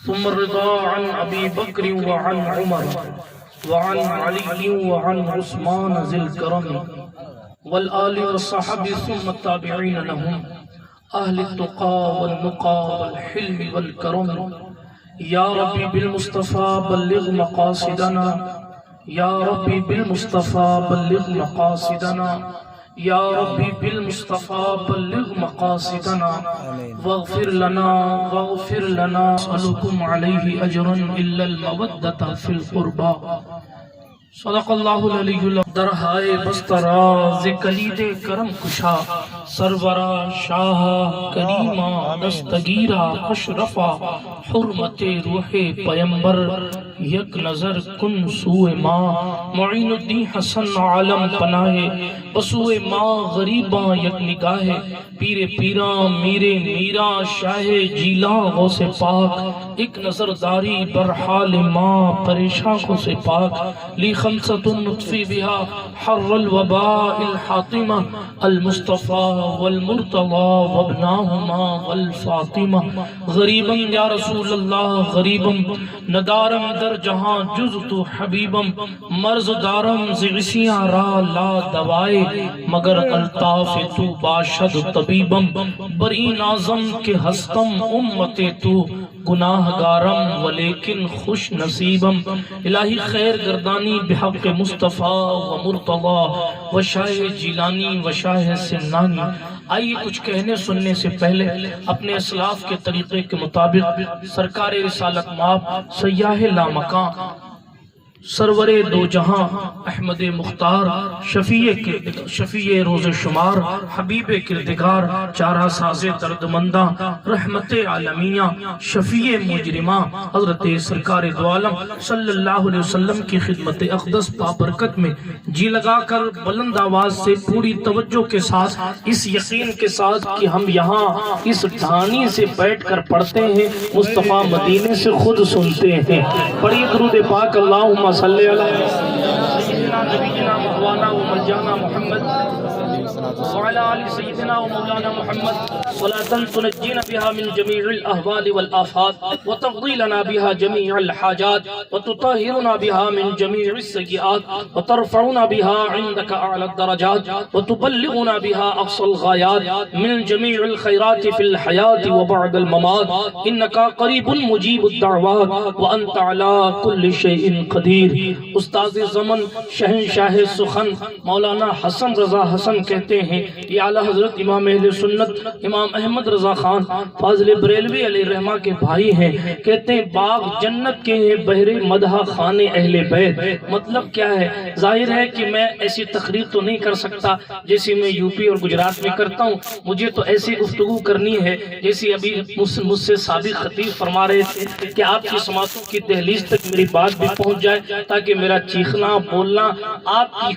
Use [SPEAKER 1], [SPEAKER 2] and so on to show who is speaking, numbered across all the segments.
[SPEAKER 1] ثم الرضا عن أبي بكر وعن عمر وعن علي وعن عثمان ذي الكرم والآل والصحب ثم التابعين لهم أهل التقى والنقى والحلم والكرم. يا ربي بالمصطفى بلغ مقاصدنا، يا ربي بالمصطفى بلغ مقاصدنا، يا ربي بالمصطفى بلغ مقاصدنا واغفر لنا واغفر لنا. أسألكم عليه أجرا إلا المودة في القربى. صدق اللہ العلی العظیم. درہائے بستراز کلید کرم کشا، سرورا شاہ کریمہ دستگیرہ اشرفا، حرمت روح پیمبر یک نظر کن سوئے ماں. معین الدین حسن عالم پناہ بسوئے ماں غریباں یک نگاہ. پیر پیراں میرے میراں شاہ جیلاں غوث پاک، ایک نظر داری برحال ماں پریشاں غوث پاک. لی خمسة نطفی بها حر الوباء الحاطمة المصطفى والمرتضى وابناهما والفاطمة. غریبم یا رسول اللہ غریبم، ندارم در جہاں جز تو حبیبم. مرض دارم زغسیاں را لا دوائے، مگر الطاف تو باشد طبیبم. بری نازم کے ہستم امت تو گناہ گارم ولیکن خوش نصیبم. الہی خیر گردانی بحق مصطفیٰ و مرتضی و شاہ جیلانی و شاہ سنانی. آئیے کچھ کہنے سننے سے پہلے اپنے اسلاف کے طریقے کے مطابق سرکار رسالت مآب سیاہ لامکان سرور دو جہاں احمد مختار شفیع روز شمار حبیب کردگار چارہ ساز درد منداں رحمت عالمیہ شفیع مجرماں حضرت سرکار دو عالم صلی اللہ علیہ وسلم کی خدمت اقدس بابرکت میں جی لگا کر بلند آواز سے پوری توجہ کے ساتھ اس یقین کے ساتھ کہ ہم یہاں اس ڈھانی سے بیٹھ کر پڑھتے ہیں، مصطفیٰ مدینے سے خود سنتے ہیں. پڑھیے درود پاک اللہم صلی علی سیدنا نبینا مولانا و ملجانا محمد وعلى آل سيدنا ومولانا محمد صلاة تنجينا بها من جميع الأهوال والآفات وتقضي لنا بها جميع الحاجات وتطهرنا بها من جميع السيئات وترفعنا بها عندك أعلى الدرجات وتبلغنا بها أقصى الغايات من جميع الخيرات في الحياة وبعد الممات إنك قريب مجيب الدعوات وأنت على كل شيء قدير. استاذ زمن شہنشاہ سخن مولانا حسن رضا حسن کہتے ہیں، یہ اعلیٰ حضرت امام اہل سنت امام احمد رضا خان فاضل بریلوی علیہ رحمہ کے بھائی ہیں. کہتے ہیں باغ جنت کے ہیں بحر مدح خانے اہل بیت. مطلب کیا ہے؟ ظاہر ہے کہ میں ایسی تقریر تو نہیں کر سکتا جیسی میں یوپی اور گجرات میں کرتا ہوں. مجھے تو ایسی گفتگو کرنی ہے جیسی ابھی مجھ سے سابق خطیب فرما رہے تھے کہ آپ کی سماعتوں کی دہلیز تک میری بات بھی پہنچ جائے تاکہ میرا چیخنا بولنا آپ کی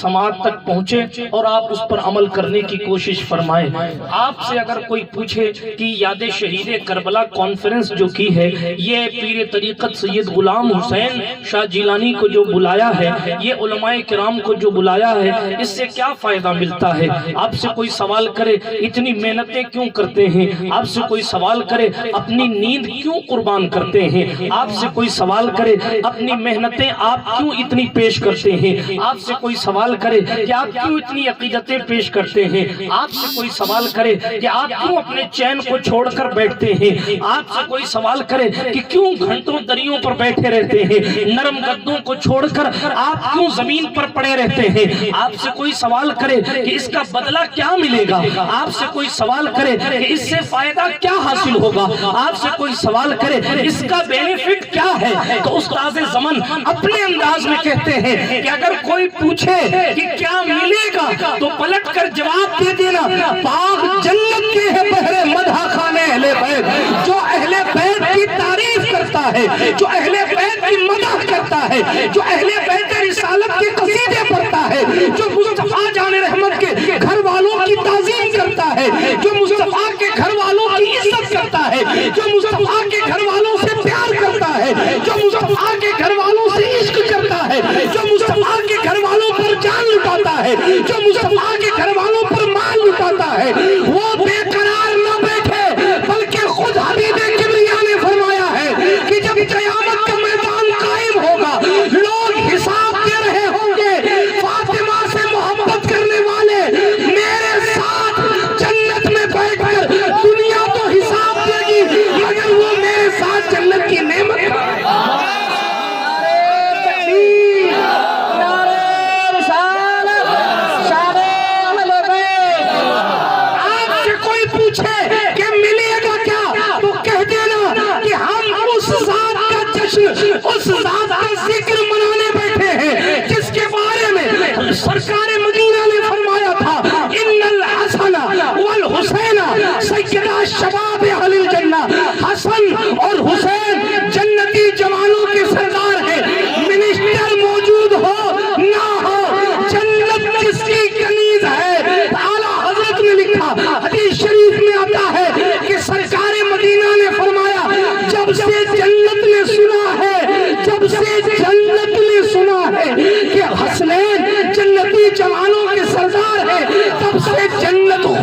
[SPEAKER 1] سماعت تک پہنچے اور آپ اس پر عمل کرنے کی کوشش فرمائیں. آپ سے اگر کوئی پوچھے کہ یاد شہید کربلا کانفرنس جو کی ہے یہ پیر طریقت سید غلام حسین شاہ جیلانی کو جو بلایا ہے، یہ علماء کرام کو جو بلایا ہے، اس سے کیا فائدہ ملتا ہے؟ آپ سے کوئی سوال کرے اتنی محنتیں کیوں کرتے ہیں؟ آپ سے کوئی سوال کرے اپنی نیند کیوں قربان کرتے ہیں؟ آپ سے کوئی سوال کرے اپنی محنتیں آپ کیوں اتنی پیش کرتے ہیں؟ آپ سے کوئی سوال کرے کہ آپ کیوں اتنی عقیدتیں پیش کرتے ہیں؟ آپ سے کوئی سوال کرے کہ آپ کیوں اپنے چین کو چھوڑ کر بیٹھتے ہیں؟ آپ سے کوئی سوال کرے کہ کیوں گھنٹوں دریوں پر بیٹھے رہتے ہیں؟ نرم گدوں کو چھوڑ کر آپ کیوں زمین پر پڑے رہتے ہیں؟ آپ سے کوئی سوال کرے کہ اس کا بدلہ کیا ملے گا؟ آپ سے کوئی سوال کرے کہ اس سے فائدہ کیا حاصل ہوگا؟ آپ سے کوئی سوال کرے اس کا بینیفٹ کیا ہے؟ تو استاذ زمن اپنے انداز میں کہتے ہیں کہ اگر کوئی پوچھے کہ کیا ملے گا تو پلٹ کر جواب دے دینا، باغ جنت کے ہے بحر مدح خانے اہل بیت. جو اہل بیت کی تعریف کرتا ہے، جو اہل بیت کی مدح کرتا ہے، جو اہل بیت رسالت کے قصیدے پڑھتا ہے، جو مصطفیٰ جان رحمت کے گھر والوں کی تعظیم کرتا ہے، جو مصطفیٰ کے گھر والوں کی عزت کرتا ہے، جو مصطفیٰ کے گھر والوں سے پیار کرتا ہے، جو مصطفیٰ کے گھر والوں سے عشق کرتا ہے، جو مصطفیٰ کے گھر والوں پر جان لٹاتا ہے، جو مصطفیٰ کے گھر والوں پر مال لٹاتا ہے، وہ بے قرار نہ بیٹھے بلکہ خود حبیب کبریا نے فرمایا ہے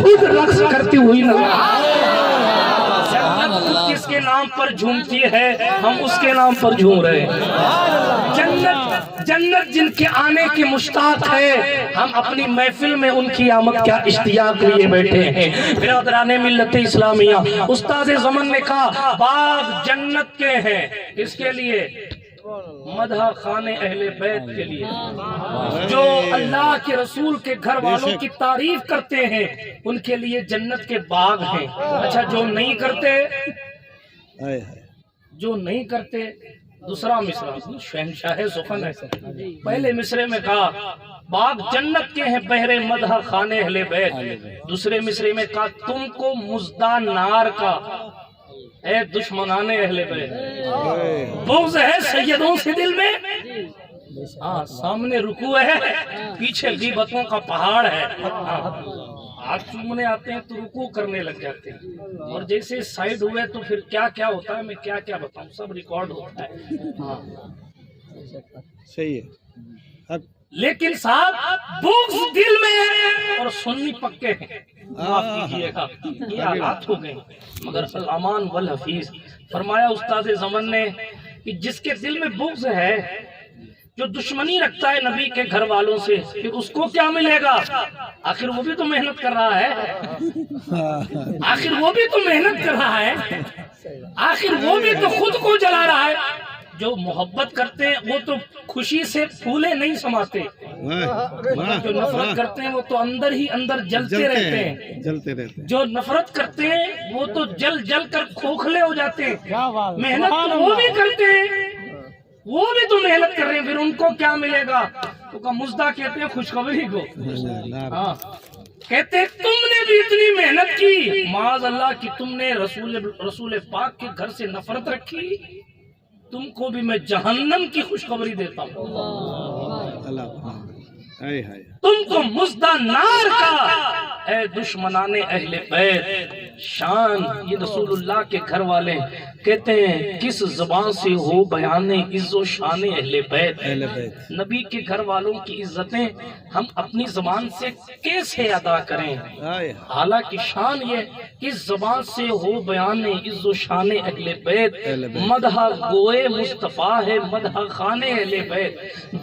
[SPEAKER 1] خود رقص کرتی ہوئی نظر جس کے نام پر جھومتی ہے ہم اس کے نام پر جھوم رہے ہیں. جنت جن کے آنے کے مشتاق ہے ہم اپنی محفل میں ان کی آمد کیا اشتیاق لیے بیٹھے ہیں. برادران ملت اسلامیہ، استاد زمن نے کہا باغ جنت کے ہیں. کس کے لیے؟ مدح خانے اہل بیت کے لیے، جو اللہ کے رسول کے گھر والوں کی تعریف کرتے ہیں ان کے لیے جنت کے باغ ہیں. اچھا جو نہیں کرتے دوسرا مصرع شہنشاہ سخن ہے. پہلے مصرے میں کہا باغ جنت کے ہیں بہر مدح خانے اہل بیت. دوسرے مصرے میں کہا تم کو مزدہ نار کا اے دشمنان اہل بیت. بغض ہے سیدوں سے دل میں، ہاں سامنے رکوع ہے پیچھے غیبتوں کا پہاڑ ہے. ہاتھ چومنے آتے ہیں تو رکوع کرنے لگ جاتے ہیں، اور جیسے سائیڈ ہوئے تو پھر کیا کیا ہوتا ہے میں کیا کیا بتاؤں، سب ریکارڈ ہوتا ہے. ہاں
[SPEAKER 2] صحیح ہے.
[SPEAKER 1] لیکن صاحب بغض دل میں ہے اور سنی پکے ہیں. معاف کیجیے گا یہ حالات ہو گئے. مگر الامان والحفیظ فرمایا استاد زمن نے کہ جس کے دل میں بغض ہے، جو دشمنی رکھتا ہے نبی کے گھر والوں سے، پھر اس کو کیا ملے گا؟ آخر وہ بھی تو محنت کر رہا ہے، آخر وہ بھی تو خود کو جلا رہا ہے. جو محبت کرتے ہیں وہ تو خوشی سے پھولے نہیں سماتے، جو نفرت کرتے ہیں وہ تو اندر ہی اندر جلتے رہتے ہیں. جو نفرت کرتے ہیں وہ تو جل جل کر کھوکھلے ہو جاتے ہیں. محنت تو وہ بھی کرتے ہیں، وہ بھی تو محنت کر رہے ہیں، پھر ان کو کیا ملے گا؟ تو مزدہ کہتے ہیں خوشخبری کو. ہاں کہتے ہیں تم نے بھی اتنی محنت کی، معاذ اللہ کہ تم نے رسول پاک کے گھر سے نفرت رکھی، تم کو بھی میں جہنم کی خوشخبری دیتا ہوں. تم کو مزدہ نار کا اے دشمنان اہل بیت. شان یہ رسول اللہ کے گھر والے کہتے ہیں کس زبان سے ہو بیان عز و شان اہل بیت. نبی کے گھر والوں کی عزتیں ہم اپنی زبان سے کیسے ادا کریں؟ حالانکہ شان یہ کس زبان سے ہو بیان عز و شان اہل بیت. مدح گوئے مصطفیٰ ہے مدح خانے اہل بیت.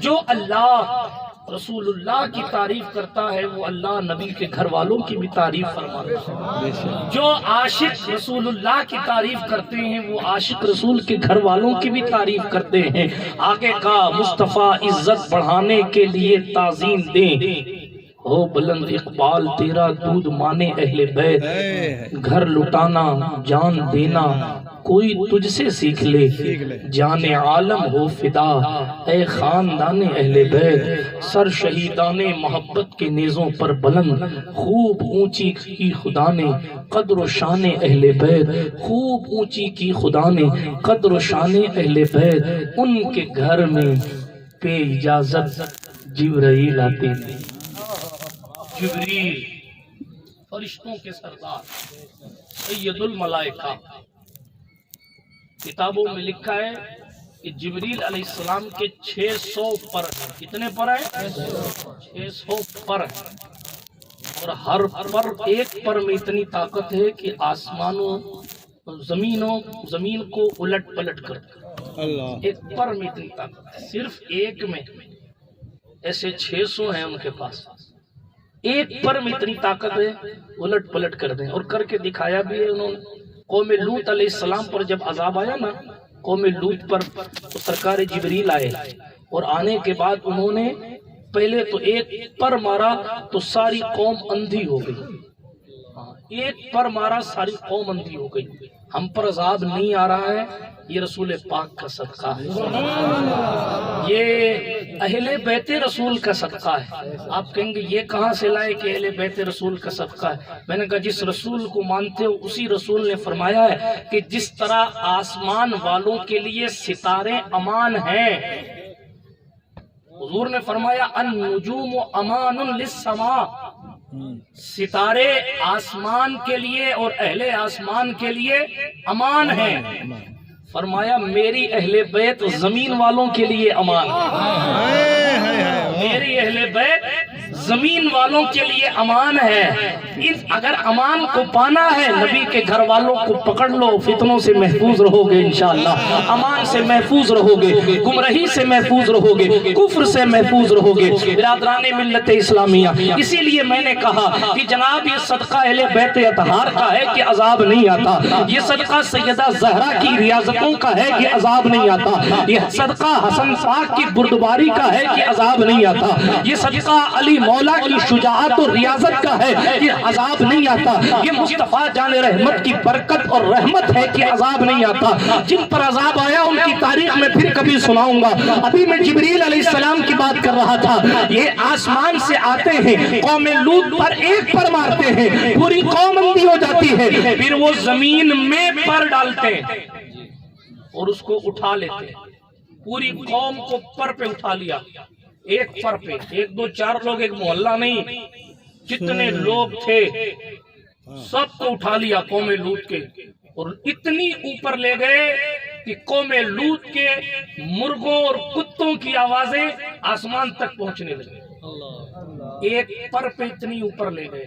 [SPEAKER 1] جو اللہ رسول اللہ کی تعریف کرتا ہے وہ اللہ نبی کے گھر والوں کی بھی تعریف فرماتا ہے. جو عاشق رسول اللہ کی تعریف کرتے ہیں وہ عاشق رسول کے گھر والوں کی بھی تعریف کرتے ہیں. آگے کا مصطفیٰ عزت بڑھانے کے لیے تعظیم دیں، ہو بلند اقبال تیرا دودھ مانے اہل بیت. گھر لٹانا جان دینا کوئی تجھ سے سیکھ لے، جان عالم ہو فدا اے خاندان اہل بیت. سر شہیدان محبت کے نیزوں پر بلند، خوب اونچی کی خدا نے قدر و شان اہل بیت. خوب اونچی کی خدا نے قدر و شان اہل بیت. ان کے گھر میں بے اجازت جبرائیل آتے تھے. جبریل فرشتوں کے سردار سید الملائکہ. کتابوں میں لکھا ہے کہ جبریل علیہ السلام کے 600 پر ہیں. کتنے پر ہیں؟ 600 پر ہیں. اور ہر پر ایک پر میں اتنی طاقت ہے کہ آسمانوں زمین کو الٹ پلٹ کر ایک پر میں اتنی طاقت ہے. صرف ایک میں ایسے 600 ہیں ان کے پاس. ایک پر میں اتنی طاقت ہے الٹ پلٹ کر دیں. اور کر کے دکھایا بھی ہے انہوں نے. قوم لوط علیہ السلام پر جب عذاب آیا نا، قوم لوط پر تو سرکار جبریل آئے، اور آنے کے بعد انہوں نے پہلے تو ایک پر مارا تو ساری قوم اندھی ہو گئی. ایک پر مارا ساری قوم اندھی ہو گئی. ہم پر عذاب نہیں آ رہا ہے، یہ رسول پاک کا صدقہ ہے، یہ اہل بیت رسول کا صدقہ ہے. آپ کہیں گے یہ کہاں سے لائے کہ اہل بیت رسول کا صدقہ ہے؟ میں نے کہا جس رسول کو مانتے ہو اسی رسول نے فرمایا ہے کہ جس طرح آسمان والوں کے لیے ستارے امان ہیں، حضور نے فرمایا النجوم امان للسماء، ستارے آسمان کے لیے اور اہل آسمان کے لیے امان ہیں. فرمایا میری اہل بیت زمین والوں کے لیے امان ہے. میری اہل بیت زمین والوں کے لیے امان ہے. اگر امان کو پانا ہے نبی کے گھر والوں کو پکڑ لو, فتنوں سے محفوظ رہو گے انشاءاللہ, امان سے محفوظ رہو گے, گمراہی سے محفوظ رہو گے, کفر سے محفوظ رہو گے. برادران ملت اسلامیہ, اسی لیے میں نے کہا کہ جناب یہ صدقہ اہل بیت اطہار کا ہے کہ عذاب نہیں آتا, یہ صدقہ سیدہ زہرا کی ریاضتوں کا ہے کہ عذاب نہیں آتا, یہ صدقہ حسن پاک کی بردباری کا ہے کہ عذاب نہیں آتا, یہ صدقہ علی مولا کی شجاعت اور ریاضت کا ہے کہ عذاب نہیں آتا, یہ مصطفیٰ جان رحمت کی برکت اور رحمت ہے کہ عذاب نہیں آتا. جن پر عذاب آیا ان کی تاریخ میں پھر کبھی سناؤں گا. ابھی میں جبریل علیہ السلام کی بات کر رہا تھا. یہ آسمان سے آتے ہیں, قوم لوط پر ایک پر مارتے ہیں, پوری قوم اندھی ہو جاتی ہے, پھر وہ زمین میں پر ڈالتے ہیں اور اس کو اٹھا لیتے ہیں. پوری قوم کو پر پہ اٹھا لیا, ایک پر پہ, ایک دو چار لوگ, ایک محلہ نہیں, جتنے لوگ تھے سب کو اٹھا لیا قوم لوط کے, اور اتنی اوپر لے گئے کہ قوم لوط کے مرغوں اور کتوں کی آوازیں آسمان تک پہنچنے لگی. ایک پر پہ اتنی اوپر لے گئے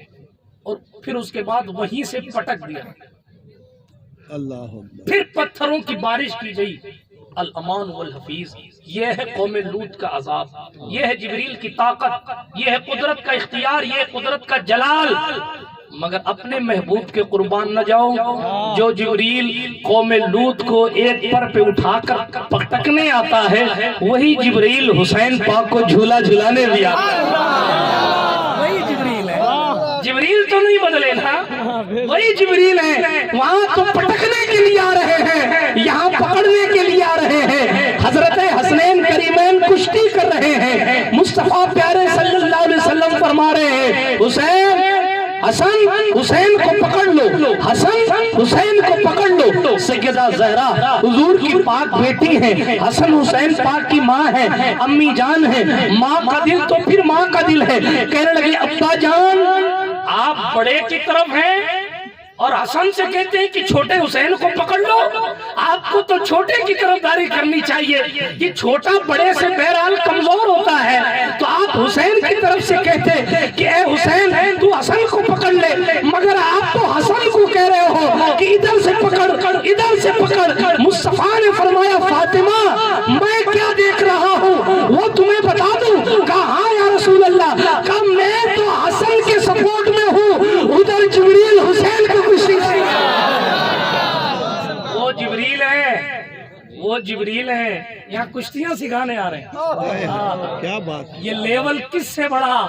[SPEAKER 1] اور پھر اس کے بعد وہیں سے پٹک دیا. پھر پتھروں کی بارش کی گئی. الامان والحفیظ, یہ ہے قوم لوط کا عذاب, یہ ہے جبریل کی طاقت, یہ ہے قدرت کا اختیار, یہ ہے قدرت کا جلال. مگر اپنے محبوب کے قربان نہ جاؤ. جو جبریل قوم لوط کو ایک پر پہ اٹھا کر پٹکنے آتا ہے, وہی جبریل حسین پاک کو جھولا جھلانے بھی آتا ہے. وہی جبریل ہے, جبریل تو نہیں بدلے نا, وہی جبریل ہے. وہاں تو پٹکنے کے لیے آ رہے ہیں, یہاں پکڑنے کے لیے آ رہے ہیں. حضرت حسنین کریمین کشتی کر رہے ہیں. مصطفیٰ پیارے صلی اللہ علیہ وسلم فرما رہے ہیں, حسین حسن حسین کو پکڑ لو, حسن حسین کو پکڑ لو. سیدہ زہرا حضور کی پاک بیٹی ہیں, حسن حسین پاک کی ماں ہے, امی جان ہے. ماں کا دل تو پھر ماں کا دل ہے. کہنے لگے ابا جان آپ بڑے کی طرف ہیں اور حسن سے کہتے ہیں کہ چھوٹے حسین کو پکڑ لو. آپ کو تو چھوٹے کی طرف داری کرنی چاہیے, یہ چھوٹا بڑے سے بہرحال کمزور ہوتا ہے, تو آپ حسین کی طرف سے کہتے کہ اے حسین تو حسن کو پکڑ لے, مگر آپ تو حسن کو کہہ رہے ہو کہ ادھر سے پکڑ, ادھر سے پکڑ. مصطفیٰ نے فرمایا فاطمہ میں کیا دیکھ رہا ہوں وہ تمہیں بتا دوں. کہا ہاں یا رسول اللہ. کہا میں تو حسن کے سپورٹ میں ہوں, ادھر جبریل حسین کو وہ جبریل ہے, وہ جبریل ہے. یہاں کشتیاں سکھانے آ رہے ہیں.
[SPEAKER 2] کیا بات.
[SPEAKER 1] یہ لیول کس سے بڑھا؟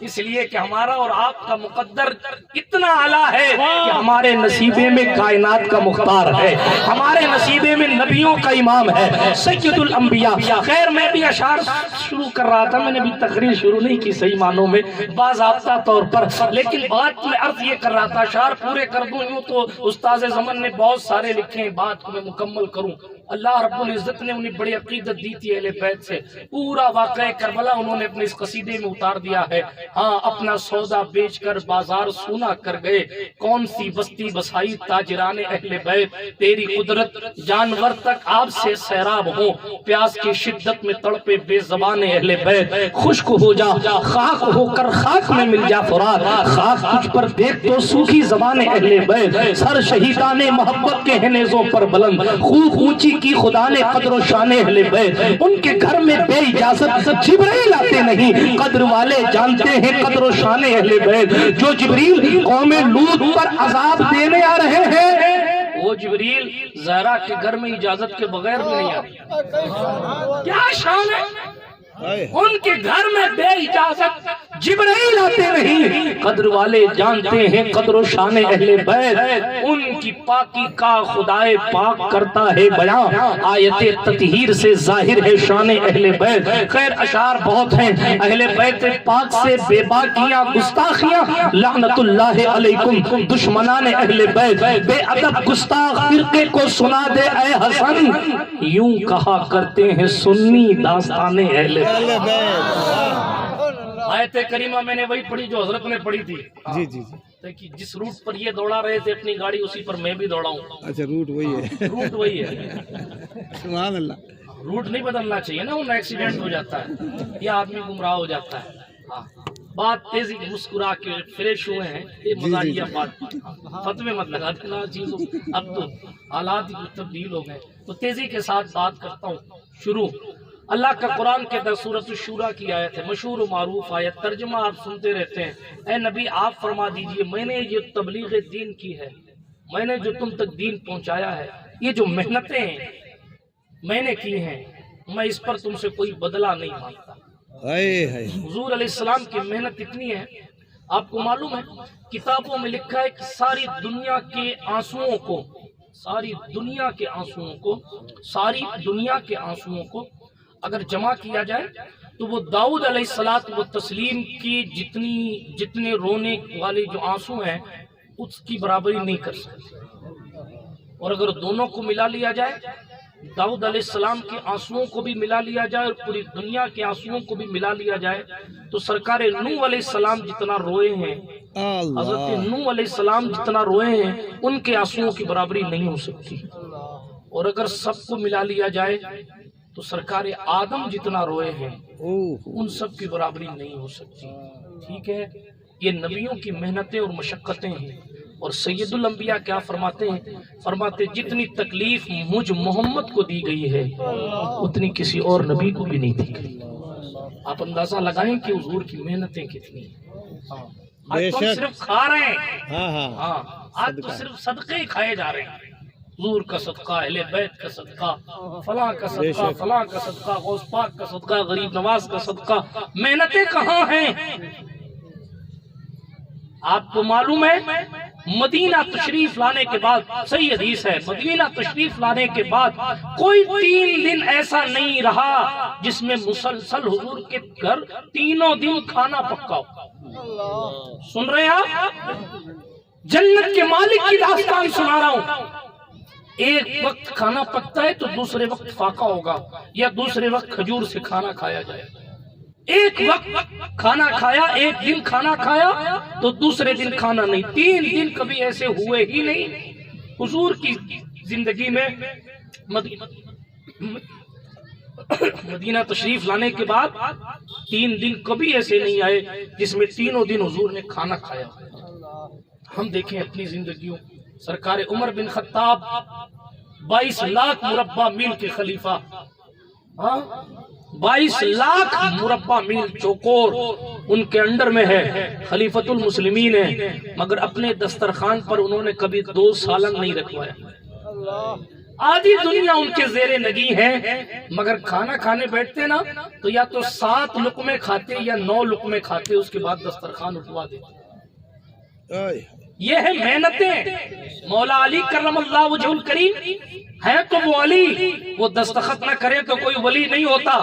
[SPEAKER 1] اس لیے کہ ہمارا اور آپ کا مقدر اتنا اعلیٰ ہے کہ ہمارے نصیبے میں کائنات کا مختار ہے, ہمارے نصیبے میں نبیوں کا امام ہے, سید الانبیاء. خیر میں بھی اشعار شروع کر رہا تھا, میں نے بھی تقریر شروع نہیں کی صحیح معنوں میں باضابطہ طور پر, لیکن بات میں عرض یہ کر رہا تھا اشعار پورے کر دوں یوں تو استاذ زمن نے بہت سارے لکھے ہیں, بات کو میں مکمل کروں. اللہ رب العزت نے انہیں بڑی عقیدت دی تھی اہل بیت سے. پورا واقعہ کربلا انہوں نے اپنے اس قصیدے میں اتار دیا ہے. ہاں اپنا سودا بیچ کر بازار سونا کر گئے, کون سی بستی بسائی تاجران اہل بیت. تیری قدرت جانور تک آپ سے سیراب ہو, پیاس کی شدت میں تڑپے بے زبان اہل بیت. خشک ہو جا خاک ہو کر خاک میں مل جا فرات, خاک تجھ پر دیکھ تو سوکھی زبان اہل بیت. سر شہیدان محبت کے ہیں نیزوں پر بلند, خوب اونچی کی خدا نے قدر و شان اہل بیت. ان کے گھر میں بے اجازت جبریل آتے نہیں, قدر والے جانتے ہیں قدر و شان اہل بیت. جو جبریل قوم لوط پر عذاب دینے آ رہے ہیں, وہ جبریل زہرا کے گھر میں اجازت کے بغیر بھی نہیں آتے. کیا شان ہے ان کے گھر میں بے اجازت جبرائیل آتے نہیں. قدر والے جانتے ہیں قدر و شان اہل بیت. ان کی پاکی کا خدائے پاک کرتا ہے بیان, آیت تطہیر سے ظاہر ہے شان اہل بیت. خیر اشعار بہت ہیں اہل بیت پاک سے بے باکیاں گستاخیاں, لعنت اللہ علیکم دشمنان اہل بیت. بے ادب گستاخ فرقے کو سنا دے اے حسن, یوں کہا کرتے ہیں سنی داستان اہل بیت. آیت کریمہ میں نے وہی پڑھی جو حضرت نے پڑھی تھی.
[SPEAKER 2] جی جی
[SPEAKER 1] جی, جس روٹ پر یہ دوڑا رہے تھے اپنی گاڑی اسی پر میں بھی دوڑا ہوں.
[SPEAKER 2] اچھا روٹ وہی ہے,
[SPEAKER 1] روٹ وہی ہے.
[SPEAKER 2] سبحان اللہ.
[SPEAKER 1] روٹ نہیں بدلنا چاہیے نا, وہ ایکسیڈنٹ ہو جاتا ہے یا آدمی گمراہ ہو جاتا ہے. ہاں بات تیزی مسکرا کے فریش ہوئے ہیں، یہ مزاحیہ بات، فتوے مت لگا دینا چیزوں، اب تو حالات ہی تبدیل ہو گئے، تو تیزی کے ساتھ بات کرتا ہوں۔ شروع اللہ کا قرآن کے در سورۃ الشورى کی آیت ہے، مشہور و معروف آیت، ترجمہ آپ سنتے رہتے ہیں۔ اے نبی آپ فرما دیجئے میں نے جو تبلیغ دین کی ہے، میں نے جو تم تک دین پہنچایا ہے، یہ جو محنتیں ہیں میں نے کی ہیں، میں اس پر تم سے کوئی بدلہ نہیں مانگتا۔ حضور علیہ السلام کی محنت اتنی ہے، آپ کو معلوم ہے کتابوں میں لکھا ہے کہ ساری دنیا کے آنسوؤں کو، ساری دنیا کے آنسوؤں کو، ساری دنیا کے آنسوؤں کو اگر جمع کیا جائے تو وہ داؤد علیہ السلام کی جتنے رونے والے جو آنسو ہیں اس کی برابری نہیں کر سکتے، اور اگر دونوں کو ملا لیا جائے، داؤد علیہ السلام کے آنسوؤں کو بھی ملا لیا جائے اور پوری دنیا کے آنسوؤں کو بھی ملا لیا جائے، تو سرکار نوح علیہ السلام جتنا روئے ہیں، حضرت نوح علیہ السلام جتنا روئے ہیں، ان کے آنسوؤں کی برابری نہیں ہو سکتی، اور اگر سب کو ملا لیا جائے تو سرکار آدم جتنا روئے ہیں ان سب کی برابری نہیں ہو سکتی۔ ٹھیک ہے، یہ نبیوں کی محنتیں اور مشقتیں ہیں، اور سید الانبیاء کیا فرماتے ہیں؟ فرماتے جتنی تکلیف مجھ محمد کو دی گئی ہے اتنی کسی اور نبی کو بھی نہیں دی گئی۔ آپ اندازہ لگائیں کہ حضور کی محنتیں کتنی ہیں۔ آج تو ہم صرف کھا رہے ہیں، آج تو صرف صدقے ہی کھائے جا رہے ہیں، حضور کا صدقہ، اہل بیت کا صدقہ، فلاں کا صدقہ، فلاں کا صدقہ، غوث پاک کا صدقہ، غریب نواز کا صدقہ، محنتیں کہاں ہیں؟ آپ کو معلوم ہے مدینہ تشریف لانے کے بعد، صحیح حدیث ہے، مدینہ تشریف لانے کے بعد کوئی 3 دن ایسا نہیں رہا جس میں مسلسل حضور کے گھر تینوں دن کھانا پکا ہو۔ سن رہے ہیں آپ؟ جنت کے مالک کی داستان سنا رہا ہوں۔ ایک وقت کھانا پکتا ہے تو دوسرے وقت فاقہ ہوگا، یا دوسرے وقت کھجور سے کھانا کھایا جائے۔ ایک وقت کھانا کھایا، ایک دن کھانا کھایا تو دوسرے دن کھانا نہیں، 3 دن کبھی ایسے ہوئے ہی نہیں حضور کی زندگی میں۔ مدینہ تشریف لانے کے بعد 3 دن کبھی ایسے نہیں آئے جس میں تینوں دن حضور نے کھانا کھایا۔ ہم دیکھیں اپنی زندگیوں، سرکار عمر بن خطاب 22 لاکھ مربع میل کے خلیفہ، 22 لاکھ مربع میل چوکور ان کے انڈر میں ہے، خلیفۃ المسلمین ہے، مگر اپنے دسترخوان پر انہوں نے کبھی 2 سالن نہیں رکھوایا۔ آدھی دنیا ان کے زیر نگی ہے، مگر کھانا کھانے بیٹھتے نا تو یا تو 7 لقمے کھاتے یا 9 لقمے کھاتے، اس کے بعد دسترخوان اٹھوا دیتے۔ یہ ہے محنتیں۔ مولا علی کرم اللہ وجہ الکریم ہے تو وہ علی، وہ دستخط نہ کرے تو کوئی ولی نہیں ہوتا،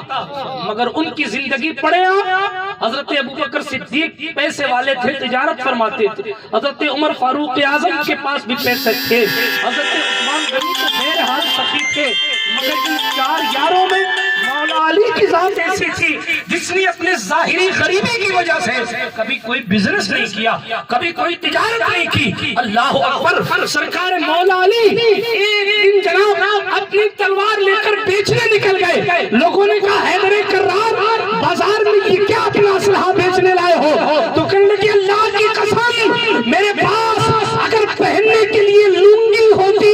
[SPEAKER 1] مگر ان کی زندگی پڑھے آپ۔ حضرت ابوبکر صدیق پیسے والے تھے، تجارت فرماتے تھے، حضرت عمر فاروق اعظم کے پاس بھی پیسے تھے، حضرت عثمان غنی تو بہرحال سخی تھے، مگر ان 4 یاروں میں مولا علی کی ذات ایسی تھی جس نے اپنے ظاہری غریبی کی وجہ سے کبھی کوئی بزنس نہیں کیا، کبھی کوئی تجارت نہیں کی۔ اللہ اکبر! سرکار مولا علی ایک دن جناب اپنی تلوار لے کر بیچنے نکل گئے، لوگوں نے کہا حیدر کرار بازار میں یہ کیا اپنا اسلحہ بیچنے لائے ہو؟ تو کہنے لگے اللہ کی قسم میرے پاس اگر پہننے کے لیے لنگی ہوتی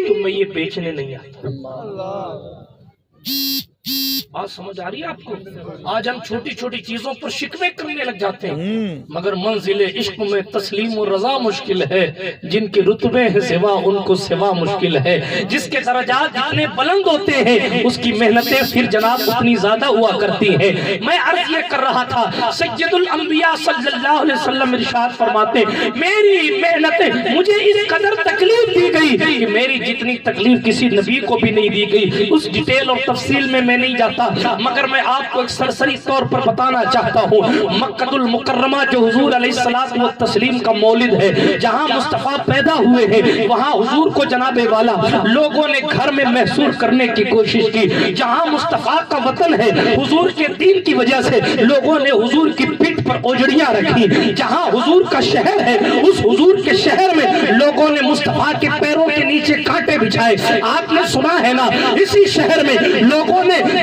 [SPEAKER 1] تو میں یہ بیچنے نہیں آتا۔ بات سمجھ آ رہی ہے آپ کو؟ آج ہم چھوٹی چھوٹی چیزوں پر شکوے کرنے لگ جاتے ہیں، مگر منزل عشق میں تسلیم و رضا مشکل ہے، جن کے رتبے ہیں سوا ان کو سوا مشکل ہے، جس کے درجات جتنے بلند ہوتے ہیں اس کی محنتیں پھر جناب اتنی زیادہ ہوا کرتی ہیں۔ میں عرض یہ کر رہا تھا، سید الانبیاء صلی اللہ علیہ وسلم ارشاد فرماتے میری محنتیں مجھے اس قدر تکلیف دی گئی کہ میری جتنی تکلیف کسی نبی کو بھی نہیں دی گئی۔ اس ڈیٹیل اور تفصیل میں نہیں جاتا، مگر میں آپ کو ایک سرسری طور پر بتانا چاہتا ہوں، مکہ المکرمہ جو حضور علیہ الصلوۃ والتسلیم کا مولد ہے، جہاں مصطفیٰ پیدا ہوئے ہیں، وہاں حضور کو جناب والا لوگوں نے گھر میں محصور کرنے کی کوشش کی۔ جہاں مصطفیٰ کا وطن ہے، حضور کے دین کی وجہ سے لوگوں نے حضور کی پیٹھ پر اوجڑیاں رکھی۔ جہاں حضور کا شہر ہے، اس حضور کے شہر میں لوگوں نے مصطفیٰ کے پیروں کے نیچے کانٹے بچھائے۔ آپ نے سنا ہے نا، اسی شہر میں لوگوں نے